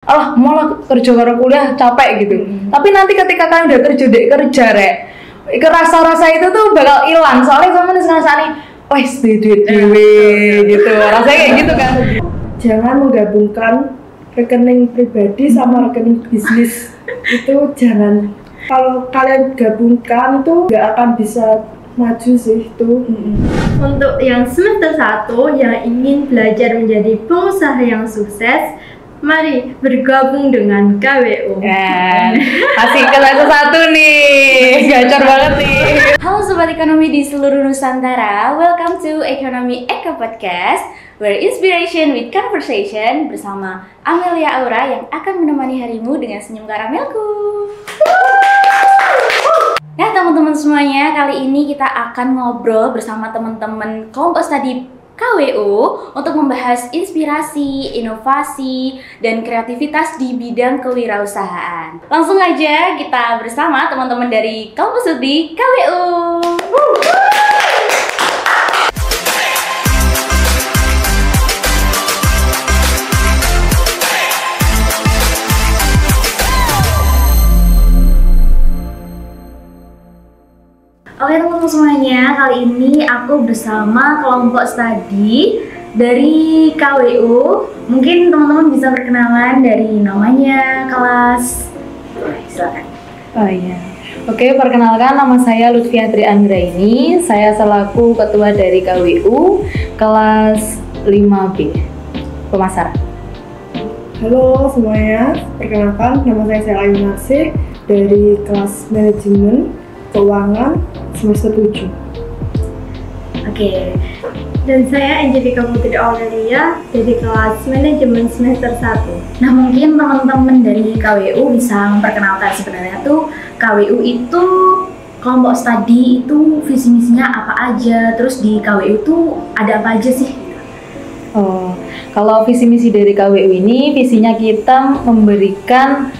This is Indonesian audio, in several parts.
alah malah kerja karo kuliah capek gitu. Tapi nanti ketika kalian udah kerja rek, rasa itu tuh bakal hilang soalnya sama nih wes duit dewe gitu. Rasanya kayak gitu kan. Jangan menggabungkan rekening pribadi sama rekening bisnis. Itu jangan. Kalau kalian gabungkan itu nggak akan bisa maju sih itu. Untuk yang semester 1 yang ingin belajar menjadi pengusaha yang sukses, mari bergabung dengan KWU. Kasih ke satu nih, gacor banget nih. Halo Sobat Ekonomi di seluruh Nusantara, welcome to Ekonomi Eko Podcast, where inspiration with conversation bersama Amelia Aura yang akan menemani harimu dengan senyum karamelku. Nah teman-teman semuanya, kali ini kita akan ngobrol bersama teman-teman kelompok studi KWU untuk membahas inspirasi, inovasi, dan kreativitas di bidang kewirausahaan. Langsung aja kita bersama teman-teman dari kelompok studi KWU. Oke teman-teman semuanya, kali ini aku bersama kelompok studi dari KWU. Mungkin teman-teman bisa perkenalan dari namanya, kelas. Silakan. Oh iya. Oke, perkenalkan nama saya Lutfiatri Anggraini. Saya selaku ketua dari KWU kelas 5B pemasaran. Halo semuanya, perkenalkan nama saya Sela Yunarsi dari kelas manajemen keuangan semester 7. Oke. Dan saya Angelika Putri Aurelia dari kelas manajemen semester 1. Nah mungkin teman-teman dari KWU bisa memperkenalkan sebenarnya tuh KWU itu kelompok studi itu visi misinya apa aja, terus di KWU itu ada apa aja sih? Oh, kalau visi misi dari KWU ini, visinya kita memberikan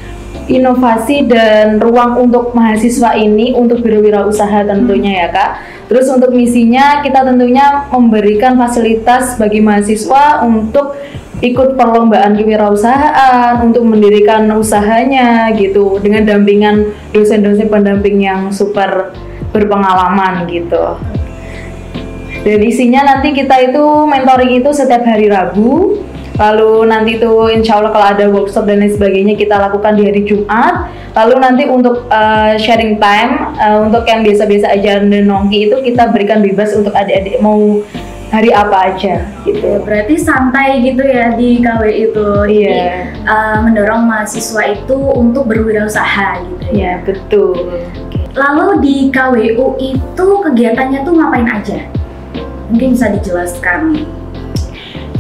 inovasi dan ruang untuk mahasiswa ini untuk berwirausaha tentunya ya Kak. Terus untuk misinya kita tentunya memberikan fasilitas bagi mahasiswa untuk ikut perlombaan kewirausahaan, untuk mendirikan usahanya gitu dengan dampingan dosen-dosen pendamping yang super berpengalaman gitu. Dan isinya nanti kita itu mentoring itu setiap hari Rabu. Lalu nanti tuh insya Allah kalau ada workshop dan lain sebagainya kita lakukan di hari Jumat. Lalu nanti untuk sharing time, untuk yang biasa-biasa aja dan nongki itu kita berikan bebas untuk adik-adik mau hari apa aja gitu. Berarti santai gitu ya di KWU itu. Iya. Jadi mendorong mahasiswa itu untuk berwirausaha gitu ya. Iya betul. Lalu di KWU itu kegiatannya tuh ngapain aja? Mungkin bisa dijelaskan.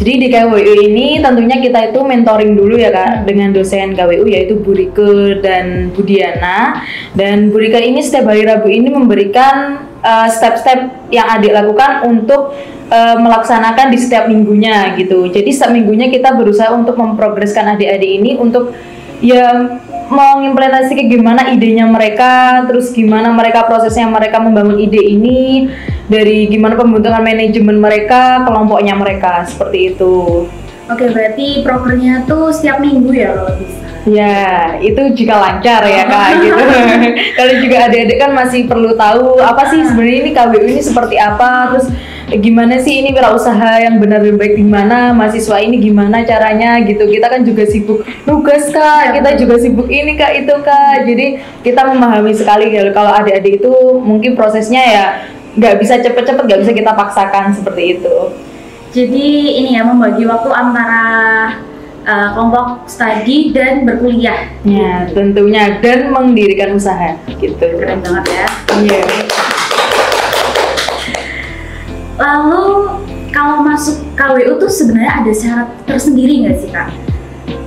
Jadi di KWU ini tentunya kita itu mentoring dulu ya Kak dengan dosen KWU yaitu Bu Rike dan Bu Diana. Dan Bu Rike ini setiap hari Rabu ini memberikan step-step yang adik lakukan untuk melaksanakan di setiap minggunya gitu. Jadi setiap minggunya kita berusaha untuk memprogreskan adik-adik ini untuk ya mengimplementasikan gimana idenya mereka, terus gimana mereka prosesnya mereka membangun ide ini, dari gimana pembentukan manajemen mereka, kelompoknya mereka, seperti itu. Oke, berarti prokernya tuh setiap minggu ya kalau bisa? Ya, itu jika lancar ya Kak gitu. Kalau juga adik-adik kan masih perlu tahu apa sih sebenarnya ini KWU ini seperti apa, terus gimana sih ini wirausaha yang benar dan baik gimana, mahasiswa ini gimana caranya gitu. Kita kan juga sibuk tugas Kak, kita juga sibuk ini Kak itu Kak. Jadi kita memahami sekali kalau adik-adik itu mungkin prosesnya ya nggak bisa cepet-cepet, nggak bisa kita paksakan seperti itu. Jadi ini ya membagi waktu antara kelompok studi dan berkuliah. Ya tentunya, dan mendirikan usaha gitu. Keren banget ya. Iya. Lalu kalau masuk KWU tuh sebenarnya ada syarat tersendiri nggak sih Kak?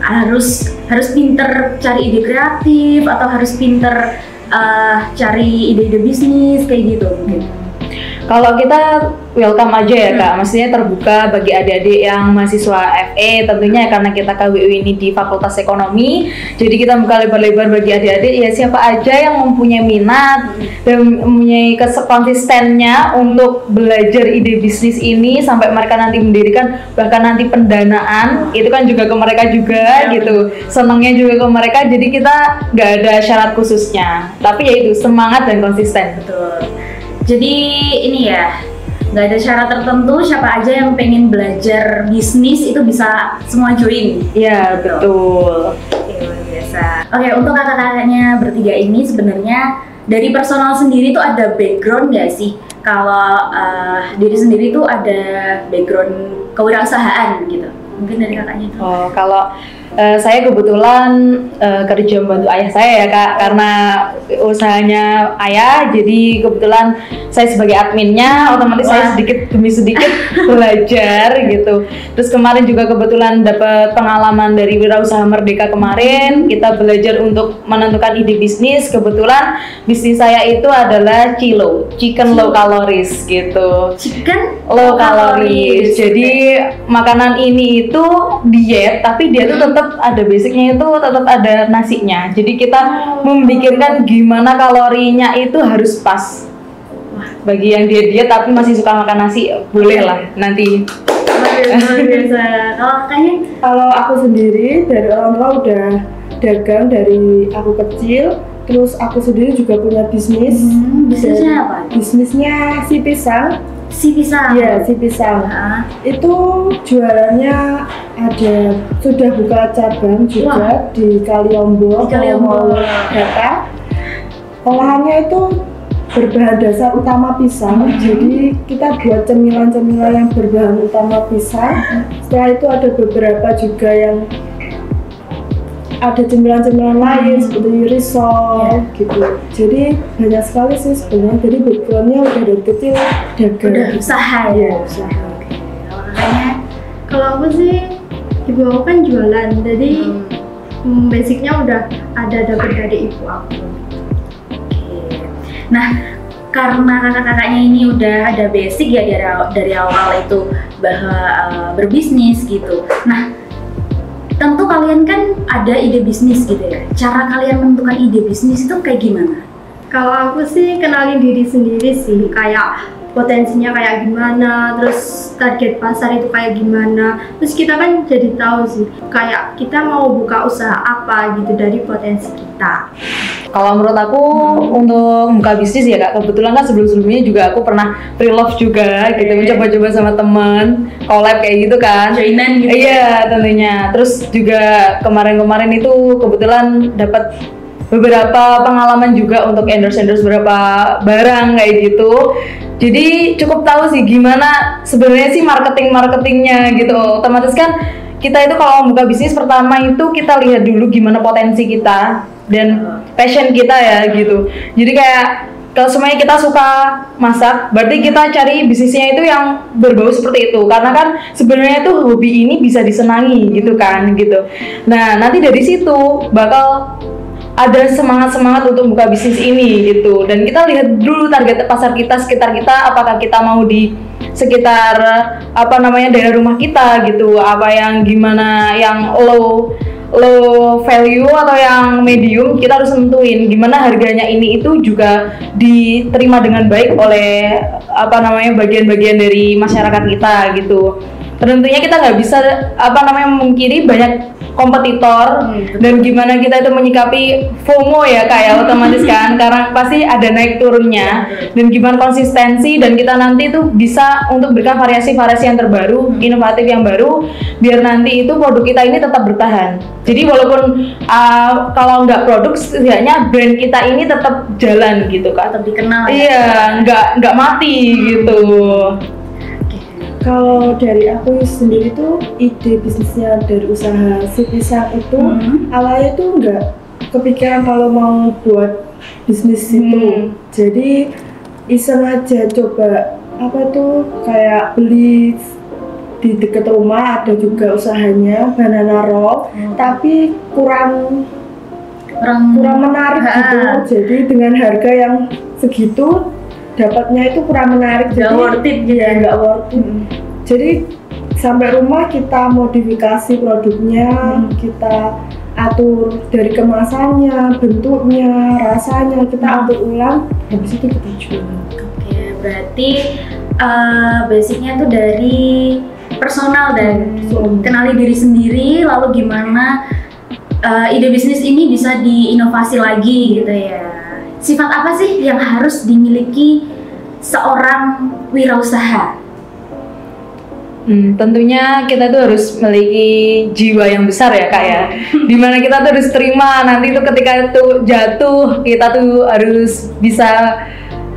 Harus pinter cari ide kreatif atau harus pinter cari ide-ide bisnis kayak gitu mungkin? Kalau kita welcome aja ya Kak, maksudnya terbuka bagi adik-adik yang mahasiswa FE tentunya karena kita KWU ini di Fakultas Ekonomi, jadi kita buka lebar-lebar bagi adik-adik ya siapa aja yang mempunyai minat dan mempunyai konsistennya untuk belajar ide bisnis ini sampai mereka nanti mendirikan bahkan nanti pendanaan itu kan juga ke mereka juga gitu, senangnya juga ke mereka, jadi kita nggak ada syarat khususnya, tapi yaitu semangat dan konsisten. Betul. Jadi ini ya, nggak ada syarat tertentu, siapa aja yang pengen belajar bisnis itu bisa semua join. Iya betul. Oke, luar biasa. Oke, untuk kakak-kakaknya bertiga ini sebenarnya dari personal sendiri tuh ada background nggak sih? Kalau diri sendiri tuh ada background kewirausahaan gitu. Mungkin dari kakaknya itu. Oh, kalau saya kebetulan kerja membantu ayah saya ya Kak, karena usahanya ayah, jadi kebetulan saya sebagai adminnya, otomatis saya sedikit demi sedikit belajar gitu. Terus kemarin juga kebetulan dapat pengalaman dari Wirausaha Merdeka kemarin, kita belajar untuk menentukan ide bisnis. Kebetulan bisnis saya itu adalah Cilo, chicken low calories gitu. Chicken Low calories. Jadi makanan ini itu diet, tapi dia tuh tetap ada basicnya, itu tetap ada nasinya. Jadi kita memikirkan gimana kalorinya itu harus pas. Bagi yang diet tapi masih suka makan nasi, boleh lah nanti. Luar biasa. Kalau kakaknya? Kalau aku sendiri dari orang tua udah dagang dari aku kecil, terus aku sendiri juga punya bisnis. Bisnisnya apa? Bisnisnya si pisang. Si pisang. Iya, si pisang. Itu jualannya ada, sudah buka cabang juga di Kaliombo. Di Kaliombo. Datang. Olahannya itu berbahan dasar utama pisang. Jadi kita buat cemilan-cemilan yang berbahan utama pisang. Setelah itu ada beberapa juga yang ada cemilan-cemilan lain seperti risol gitu. Jadi banyak sekali sih sebenarnya. Jadi backgroundnya udah dari kecil dagang. Udah usaha ya. Usaha. Oke. Kalau kakaknya? Kalau aku sih, ibu aku kan jualan, jadi basicnya udah ada dapat dari ibu aku. Nah, karena kakak-kakaknya ini udah ada basic ya dari awal itu bahwa berbisnis gitu. Nah, tentu kalian kan ada ide bisnis gitu ya. Cara kalian menentukan ide bisnis itu kayak gimana? Kalau aku sih kenalin diri sendiri sih, kayak potensinya kayak gimana, terus target pasar itu kayak gimana. Terus kita kan jadi tahu sih, kayak kita mau buka usaha apa gitu dari potensi kita. Kalau menurut aku untuk buka bisnis ya Kak, kebetulan kan sebelum-sebelumnya juga aku pernah pre-love juga gitu, mencoba-coba sama temen, collab kayak gitu kan. Joinan gitu. Iya tentunya. Terus juga kemarin-kemarin itu kebetulan dapat beberapa pengalaman juga untuk endorse beberapa barang kayak gitu. Jadi cukup tahu sih gimana sebenarnya sih marketingnya gitu. Otomatis kan kita itu kalau membuka bisnis pertama itu kita lihat dulu gimana potensi kita dan passion kita ya gitu. Jadi kayak kalau semuanya kita suka masak, berarti kita cari bisnisnya itu yang berbau seperti itu. Karena kan sebenarnya tuh hobi ini bisa disenangi gitu kan gitu. Nah nanti dari situ bakal ada semangat untuk buka bisnis ini gitu. Dan kita lihat dulu target pasar kita, sekitar kita, apakah kita mau di sekitar daerah rumah kita gitu, apa yang gimana yang low value atau yang medium, kita harus nentuin gimana harganya ini itu juga diterima dengan baik oleh bagian-bagian dari masyarakat kita gitu. Tentunya kita nggak bisa memungkiri banyak kompetitor dan gimana kita itu menyikapi FOMO ya kayak otomatis kan, karena pasti ada naik turunnya, dan gimana konsistensi dan kita nanti itu bisa untuk berikan variasi-variasi yang terbaru, inovatif yang baru, biar nanti itu produk kita ini tetap bertahan. Jadi walaupun kalau nggak produk, setidaknya brand kita ini tetap jalan gitu Kak, tetap dikenal. Iya, nggak mati gitu. Kalau dari aku sendiri tuh ide bisnisnya dari usaha si pisang itu awalnya tuh nggak kepikiran kalau mau buat bisnis itu. Jadi iseng aja coba kayak beli di dekat rumah ada juga usahanya banana roll, tapi kurang menarik gitu. Jadi dengan harga yang segitu dapatnya itu kurang menarik, Nggak worth it gitu ya, nggak worth it. Jadi sampai rumah kita modifikasi produknya, kita atur dari kemasannya, bentuknya, rasanya, kita atur ulang, habis itu kita jual. Oke, berarti basicnya tuh dari personal dan kenali diri sendiri, lalu gimana ide bisnis ini bisa diinovasi lagi gitu ya. Sifat apa sih yang harus dimiliki seorang wirausaha? Tentunya kita tuh harus memiliki jiwa yang besar ya Kak ya. Dimana kita tuh harus terima nanti tuh ketika itu jatuh, kita tuh harus bisa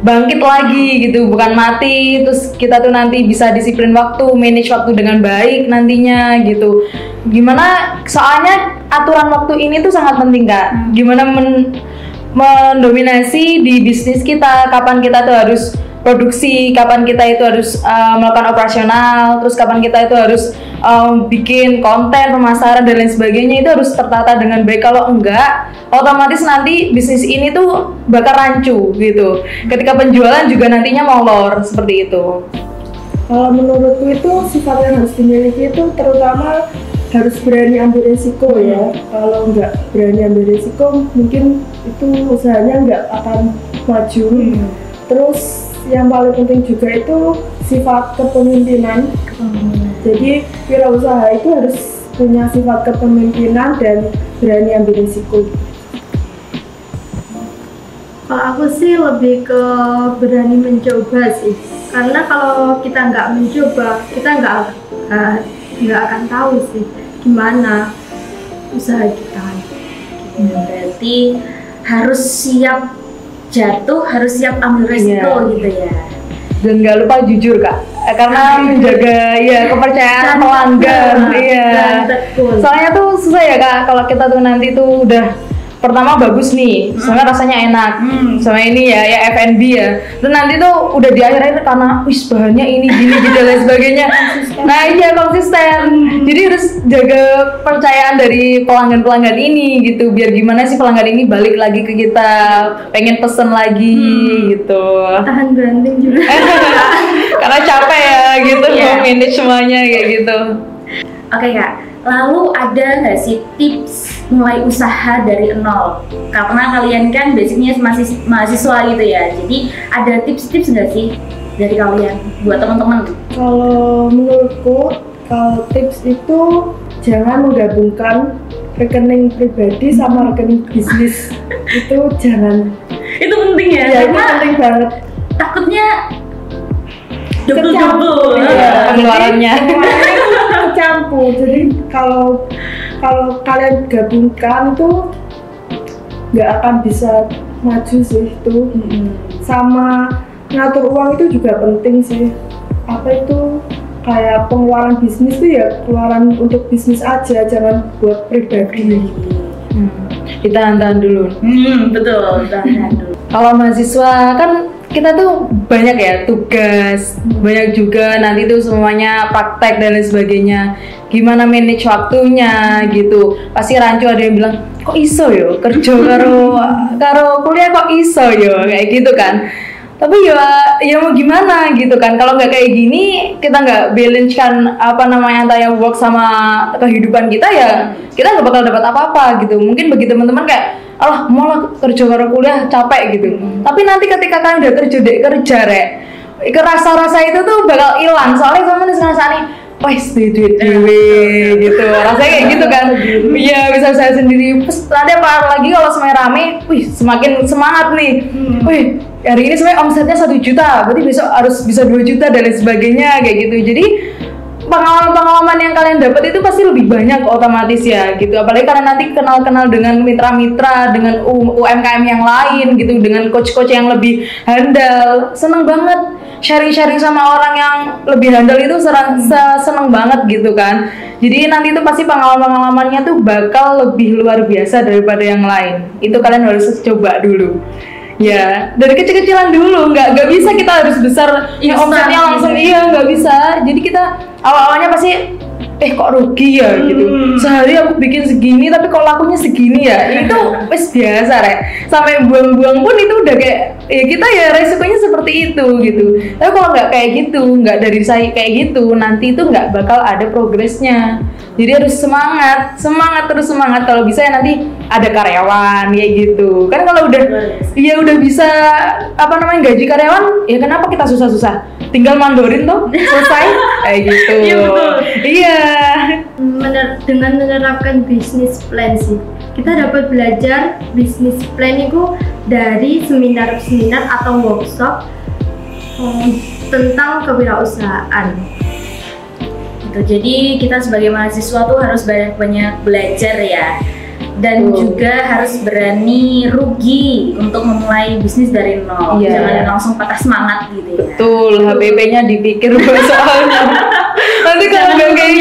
bangkit lagi gitu, bukan mati. Terus kita tuh nanti bisa disiplin waktu, manage waktu dengan baik nantinya gitu. Gimana, soalnya aturan waktu ini tuh sangat penting Kak. Gimana mendominasi di bisnis kita, kapan kita tuh harus produksi, kapan kita itu harus melakukan operasional, terus kapan kita itu harus bikin konten, pemasaran dan lain sebagainya, itu harus tertata dengan baik. Kalau enggak, otomatis nanti bisnis ini tuh bakal rancu gitu. Ketika penjualan juga nantinya molor seperti itu. Kalau menurutku itu sifat yang harus dimiliki itu terutama harus berani ambil resiko ya. Kalau nggak berani ambil resiko, mungkin itu usahanya nggak akan maju. Terus yang paling penting juga itu sifat kepemimpinan. Jadi wirausaha itu harus punya sifat kepemimpinan dan berani ambil resiko. Kalau aku sih lebih ke berani mencoba sih, karena kalau kita nggak mencoba, kita nggak akan tahu sih gimana usaha kita. Berarti harus siap jatuh, harus siap ambil resiko gitu ya. Dan nggak lupa jujur Kak, karena menjaga ya kepercayaan pelanggan. Iya. Soalnya tuh susah ya Kak, kalau kita tuh nanti tuh udah pertama bagus nih, soalnya rasanya enak, sama ini ya F&B ya. Terus nanti tuh udah di akhir-akhir karena wis bahannya ini gini dan lain sebagainya. Nah iya, konsisten. Jadi harus jaga kepercayaan dari pelanggan-pelanggan ini gitu, biar gimana sih pelanggan ini balik lagi ke kita, pengen pesen lagi gitu. Tahan banting juga. Karena capek ya gitu, manage semuanya kayak gitu. Oke Kak, lalu ada nggak sih tips mulai usaha dari nol? Karena kalian kan basicnya masih mahasiswa gitu ya, jadi ada tips-tips nggak sih dari kalian buat teman-teman? Kalau menurutku, kalau tips itu jangan menggabungkan rekening pribadi sama rekening bisnis. Itu jangan. Itu penting ya, Ya, itu karena penting banget. takutnya Kecampur, ya, pengeluarannya. Kecampur. Jadi kalau kalian gabungkan itu nggak akan bisa maju sih itu. Sama ngatur uang itu juga penting sih. Apa itu kayak pengeluaran bisnis tuh ya pengeluaran untuk bisnis aja, jangan buat pribadi. Ditahan-tahan dulu. Betul, tahan dulu. Kalau mahasiswa kan kita tuh banyak ya tugas, banyak juga nanti tuh semuanya praktek dan lain sebagainya. Gimana manage waktunya gitu. Pasti rancu ada yang bilang, kok iso yo kerja karo kuliah kok iso yo, kayak gitu kan. Tapi ya mau gimana gitu kan, kalau nggak kayak gini kita nggak balance kan antara work sama kehidupan kita, ya kita nggak bakal dapat apa-apa gitu. Mungkin bagi teman-teman kayak alah malah kerja karo kuliah capek gitu, tapi nanti ketika kalian udah kerja rek, rasa itu tuh bakal hilang. Soalnya teman ngerasani wes duit gitu, rasanya kayak gitu kan. Iya, bisa saya sendiri. Terus nanti apalagi kalau semuanya rame, wih semakin semangat nih. Wih hari ini sebenarnya omsetnya 1 juta, berarti besok harus bisa 2 juta dan lain sebagainya kayak gitu. Jadi pengalaman-pengalaman yang kalian dapat itu pasti lebih banyak otomatis ya gitu. Apalagi kalian nanti kenal-kenal dengan mitra-mitra, dengan UMKM yang lain gitu, dengan coach-coach yang lebih handal. Seneng banget sharing-sharing sama orang yang lebih handal itu, seneng banget gitu kan. Jadi nanti itu pasti pengalaman-pengalamannya tuh bakal lebih luar biasa daripada yang lain. Itu kalian harus coba dulu. Ya, dari kecil-kecilan dulu, nggak bisa kita harus besar, ya omsetnya langsung, iya nggak bisa. Jadi kita awal-awalnya pasti kok rugi ya gitu. Sehari aku bikin segini tapi kok lakunya segini ya. Itu wis biasa rek. Sampai buang-buang pun itu udah kayak ya kita ya resikonya seperti itu gitu. Tapi kalau nggak kayak gitu, nggak dari saya kayak gitu, nanti itu nggak bakal ada progresnya. Jadi harus semangat terus semangat. Kalau bisa ya nanti ada karyawan kayak gitu. Kan kalau udah ya udah bisa gaji karyawan, ya kenapa kita susah-susah? Tinggal mandorin tuh selesai kayak gitu. Iya betul. Iya. Dengan menerapkan bisnis plan sih, kita dapat belajar bisnis plan itu dari seminar-seminar atau workshop tentang kewirausahaan. Gitu. Jadi kita sebagai mahasiswa tuh harus banyak-banyak belajar ya. Dan juga harus berani rugi untuk memulai bisnis dari nol. Jangan langsung patah semangat gitu ya. Betul, HPP-nya dipikir soalnya. Nanti kalau udah kayak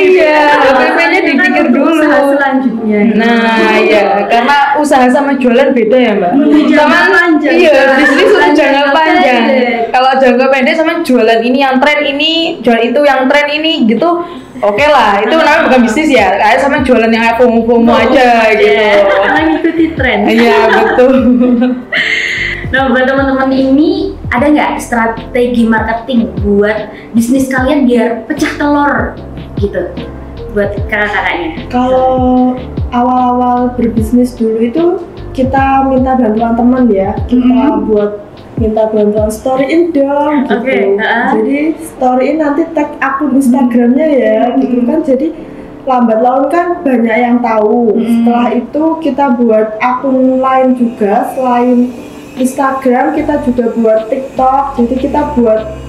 gitu, HPP-nya dipikir dulu. Selanjutnya. Nah, ya, karena usaha sama jualan beda ya, Mbak. Sama bisnis untuk jangka panjang. Kalau jangka pendek sama jualan ini yang tren ini, jualan itu yang tren ini gitu. Oke lah, itu namanya bukan bisnis ya, kayak sama jualan yang kayak FOMO aja gitu. Karena ngikuti tren. Iya betul. Nah, buat teman-teman ini ada nggak strategi marketing buat bisnis kalian biar pecah telur gitu? Buat kakak-kakaknya. Kalau awal-awal berbisnis dulu itu kita minta bantuan teman ya, kita minta bantuan storyin dong gitu. Jadi storyin nanti tag akun Instagramnya ya gitu kan, jadi lambat laun kan banyak yang tahu. Setelah itu kita buat akun lain juga selain Instagram, kita juga buat TikTok, jadi kita buat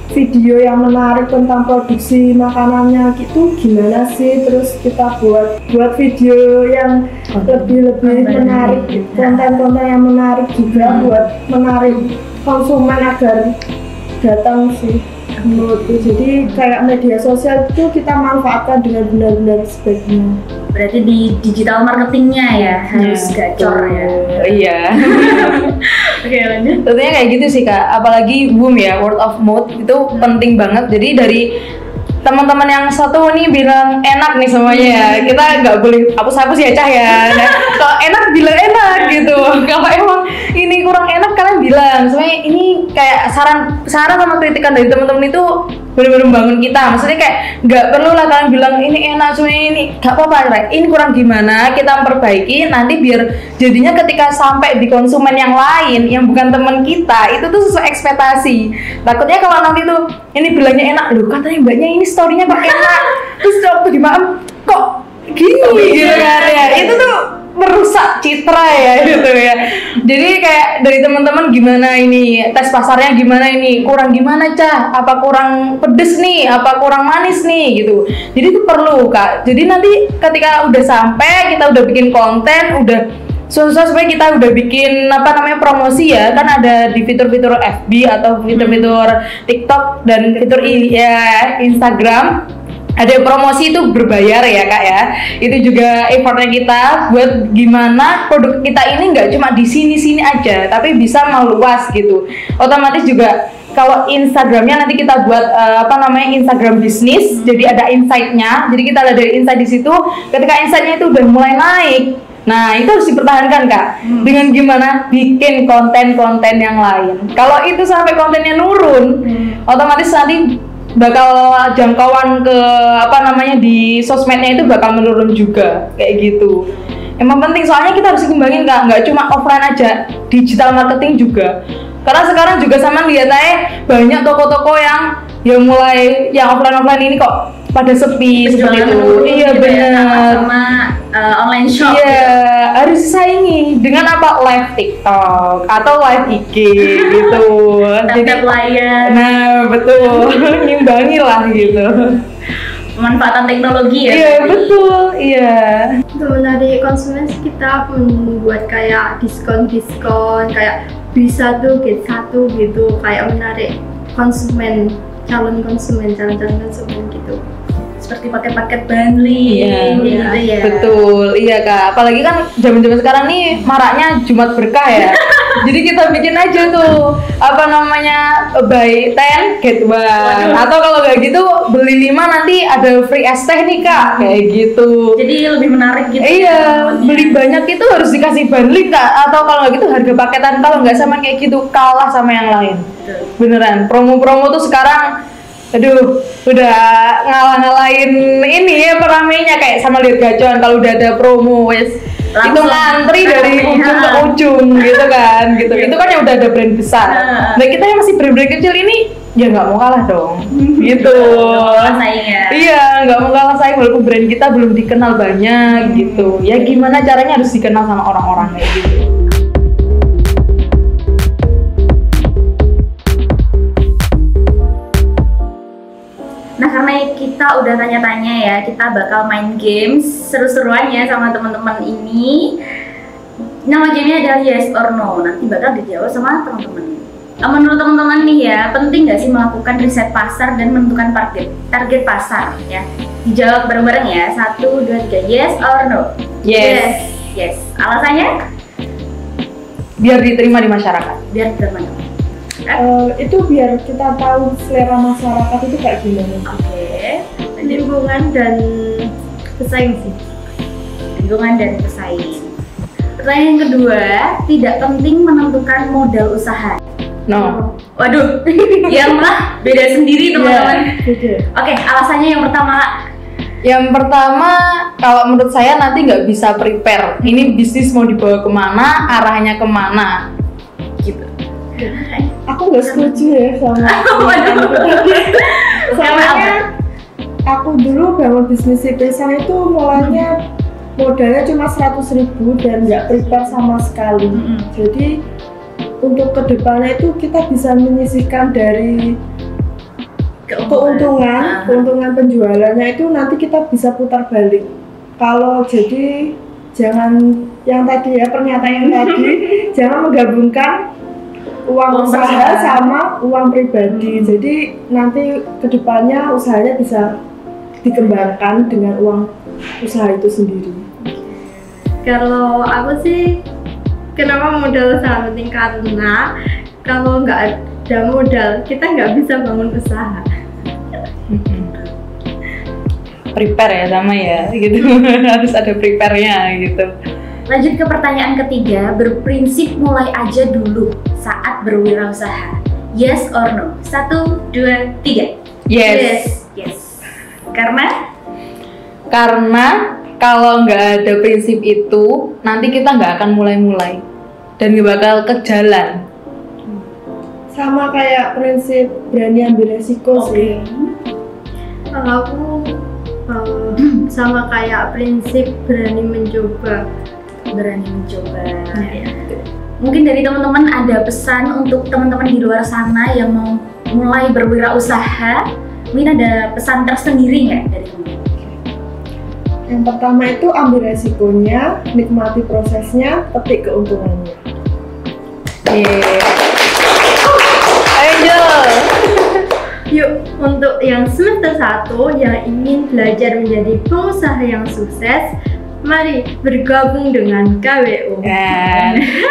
video yang menarik tentang produksi makanannya gitu gimana sih, terus kita buat video yang lebih menarik, konten-konten yang menarik juga buat menarik konsumen agar datang sih menurutku. Jadi kayak media sosial itu kita manfaatkan dengan benar-benar sebaiknya. Berarti di digital marketingnya ya harus gacor ya. Iya. Oke, lanjut. Tentunya kayak gitu sih Kak, apalagi boom ya, word of mouth itu penting banget. Jadi dari teman-teman yang satu nih bilang enak nih semuanya ya, kita nggak boleh hapus-hapus ya Cah ya. Nah, kalau enak bilang enak gitu. Kalau emang ini kurang enak kalian bilang. Sebenarnya ini kayak saran sama kritikan dari teman-teman itu benar-benar membangun kita. Maksudnya kayak nggak perlu lah kalian bilang ini enak, sebenarnya ini nggak apa-apa, ini kurang gimana, kita perbaiki nanti biar jadinya ketika sampai di konsumen yang lain yang bukan teman kita itu tuh sesuai ekspektasi. Takutnya kalau nanti tuh ini bilangnya enak, loh katanya mbaknya ini storynya kok enak, terus waktu dimakan kok gini gitu kan ya, itu tuh merusak citra ya gitu ya. Jadi kayak dari teman-teman gimana ini tes pasarnya, gimana ini kurang gimana Cah, apa kurang pedes nih, apa kurang manis nih gitu. Jadi itu perlu Kak. Jadi nanti ketika udah sampai kita udah bikin konten, udah susah supaya kita udah bikin promosi ya, kan ada di fitur-fitur FB atau fitur-fitur TikTok dan fitur Instagram. Ada promosi itu berbayar ya Kak ya. Itu juga effortnya kita buat gimana produk kita ini nggak cuma di sini-sini aja, tapi bisa meluas gitu. Otomatis juga kalau Instagramnya nanti kita buat Instagram bisnis, jadi ada insight-nya. Jadi kita ada dari insight di situ. Ketika insight-nya itu udah mulai naik, nah itu harus dipertahankan Kak. Dengan gimana bikin konten-konten yang lain. Kalau itu sampai kontennya nurun, otomatis nanti bakal jangkauan ke di sosmednya itu bakal menurun juga kayak gitu. Emang penting soalnya kita harus kembangin Kak, nggak cuma offline aja, digital marketing juga. Karena sekarang juga sama lihat aja banyak toko-toko yang mulai yang offline ini kok pada sepi seperti itu. Iya benar. Sama online shop. Iya, harus disaingi dengan live TikTok atau live IG gitu. Jadi layar. Nah, betul. Ngimbangi lah gitu. Pemanfaatan teknologi ya. Iya, betul. Iya. Untuk menarik konsumen kita membuat kayak diskon kayak bisa tuh get satu gitu, kayak menarik calon konsumen gitu. Seperti pakai paket bundling gitu ya. Betul, iya Kak. Apalagi kan zaman-zaman sekarang nih maraknya Jumat Berkah ya. Jadi kita bikin aja tuh apa namanya, buy 10 get 1. Atau kalau nggak gitu beli 5 nanti ada free es teh nih Kak, kayak gitu. Jadi lebih menarik gitu. Iya, beli banyak itu harus dikasih bundling Kak, atau kalau nggak gitu harga paketan, kalau nggak sama kayak gitu kalah sama yang lain. Beneran, promo-promo tuh sekarang aduh udah ngalah-ngalahin ini ya peramainya, kayak sama lihat gacuan kalau udah ada promo wes itu ngantri dari ujung ke ujung gitu kan, gitu. Itu kan yang udah ada brand besar. Nah kita yang masih brand-brand kecil ini ya nggak mau kalah dong, gitu. Iya, nggak mau kalah saing walaupun brand kita belum dikenal banyak gitu. Ya gimana caranya harus dikenal sama orang-orang kayak gitu. Nah karena kita udah tanya-tanya ya, kita bakal main games seru-seruan ya sama teman-teman ini. Nama gamenya adalah yes or no, nanti bakal dijawab sama teman-teman. Menurut teman-teman nih ya, penting nggak sih melakukan riset pasar dan menentukan target pasar ya? Dijawab bareng-bareng ya, 1, 2, 3, yes or no? Yes. Yes. Alasannya? Biar diterima di masyarakat. Biar diterima. Itu biar kita tahu selera masyarakat itu kayak gimana. Oke. Lingkungan dan pesaing sih. Lingkungan dan pesaing. Pertanyaan yang kedua, tidak penting menentukan modal usaha. No. Waduh, yang malah beda sendiri teman-teman. Oke, alasannya yang pertama. Yang pertama, kalau menurut saya nanti nggak bisa prepare. Ini bisnis mau dibawa kemana, arahnya kemana, gitu. Aku nggak setuju ya sama soalnya aku dulu bangun bisnis si pisang itu mulanya modalnya cuma 100.000 dan nggak prepare sama sekali. Jadi untuk kedepannya itu kita bisa menyisihkan dari keuntungan penjualannya itu nanti kita bisa putar balik. Kalau jadi jangan yang tadi ya, pernyataan yang tadi jangan menggabungkan uang usaha sama uang pribadi. Jadi nanti kedepannya usahanya bisa dikembangkan dengan uang usaha itu sendiri. Kalau aku sih, kenapa modal sangat penting, karena kalau nggak ada modal kita nggak bisa bangun usaha. Prepare ya sama ya, gitu. Harus ada prepare-nya gitu. Lanjut ke pertanyaan ketiga, berprinsip mulai aja dulu saat berwirausaha. Yes or no? 1, 2, 3. Yes. Yes. Karena kalau nggak ada prinsip itu, nanti kita nggak akan mulai-mulai dan nggak bakal ke jalan. Sama kayak prinsip berani ambil resiko sih. Kalau aku sama kayak prinsip berani mencoba. Ya. Mungkin dari teman-teman ada pesan untuk teman-teman di luar sana yang mau mulai berwirausaha, mungkin ada pesan tersendiri nggak dari teman-teman? Yang pertama itu ambil resikonya, nikmati prosesnya, petik keuntungannya. Angel. Yuk, untuk yang semester 1 yang ingin belajar menjadi pengusaha yang sukses, mari bergabung dengan KWU.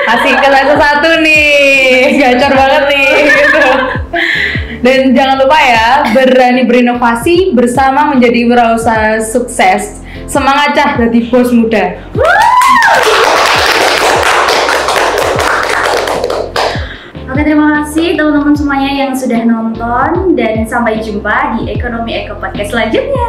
Asik kelas 1 nih, gacor banget nih gitu. Dan jangan lupa ya, berani berinovasi bersama menjadi wirausaha sukses. Semangat cah jadi bos muda. Oke, terima kasih teman-teman semuanya yang sudah nonton, dan sampai jumpa di Ekonomi Eko Podcast selanjutnya.